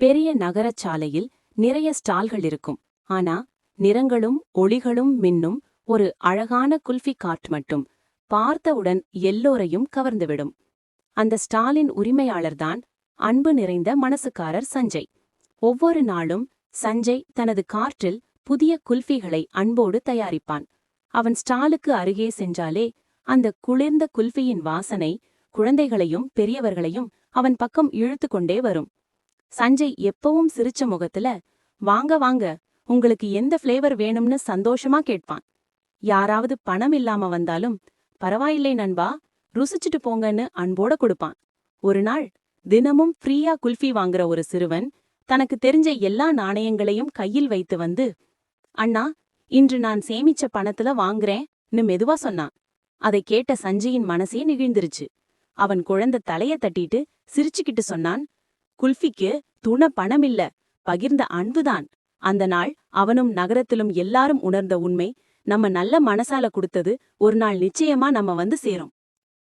பெரிய நகரச் சாலையில் நிறைய ஸ்டால்கள் இருக்கும். ஆனா நிறங்களும் ஒளிகளும் மின்னும் ஒரு அழகான குல்ஃபி கார்ட் மட்டும் பார்த்தவுடன் எல்லோரையும் கவர்ந்துவிடும். அந்த ஸ்டாலின் உரிமையாளர்தான் அன்பு நிறைந்த மனசுக்காரர் சஞ்சய். ஒவ்வொரு நாளும் சஞ்சய் தனது கார்ட்டில் புதிய குல்ஃபிகளை அன்போடு தயாரிப்பான். அவன் ஸ்டாலுக்கு அருகே சென்றாலே அந்த குளிர்ந்த குல்ஃபியின் வாசனை குழந்தைகளையும் பெரியவர்களையும் அவன் பக்கம் இழுத்து கொண்டே வரும். சஞ்சய் எப்பவும் சிரிச்ச முகத்துல, வாங்க வாங்க, உங்களுக்கு எந்த ஃப்ளேவர் வேணும்னு சந்தோஷமா கேட்பான். யாராவது பணம் இல்லாம வந்தாலும், பரவாயில்லை நண்பா, ருசிச்சுட்டு போங்கன்னு அன்போட கொடுப்பான். ஒரு நாள் தினமும் ஃப்ரீயா குல்ஃபி வாங்குற ஒரு சிறுவன் தனக்கு தெரிஞ்ச எல்லா நாணயங்களையும் கையில் வைத்து வந்து, அண்ணா, இன்று நான் சேமிச்ச பணத்துல வாங்குறேன்னு மெதுவா சொன்னான். அதை கேட்ட சஞ்சயின் மனசே நெகிழ்ந்துருச்சு. அவன் குழந்தை தலைய தட்டிட்டு சிரிச்சுக்கிட்டு சொன்னான், குல்ஃபிக்கு துண பணமில்ல, பகிர்ந்த அன்புதான். அந்த நாள் அவனும் நகரத்திலும் எல்லாரும் உணர்ந்த உண்மை, நம்ம நல்ல மனசால கொடுத்தது ஒரு நாள் நிச்சயமா நம்ம வந்து சேரும்.